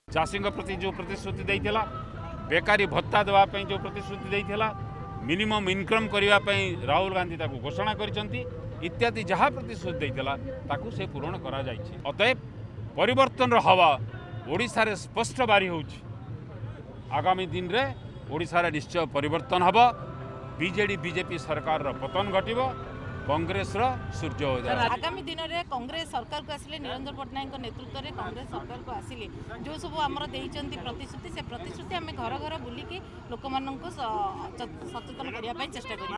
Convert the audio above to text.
चाषी प्रति जो प्रतिश्रुति देइथिला बेकारी भत्ता देवाई जो प्रतिश्रुति देइथिला मिनिमम इनकम करने राहुल गांधी ताकू घोषणा करिसंती इत्यादि जहाँ प्रतिश्रुति देइथिला ताकू से पूरण करा जाइछि। अतएव परिवर्तन हवा ओडिशा रे स्पष्ट बारी होछि। आगामी दिन रे ओडिशा रे निश्चय परिवर्तन हबो। बीजेडी बीजेपी सरकार रो पतन घटिबो। कांग्रेस रो सूर्योदय। आगामी दिन में कांग्रेस सरकार को आसिले निरंजन पट्टनायक नेतृत्व में कांग्रेस सरकार को आसिले जो सब आमर देइचंती प्रतिश्रुति से प्रतिश्रुति आम घर घर बुलिकी लोक सचेतन करने चेष्टा करें।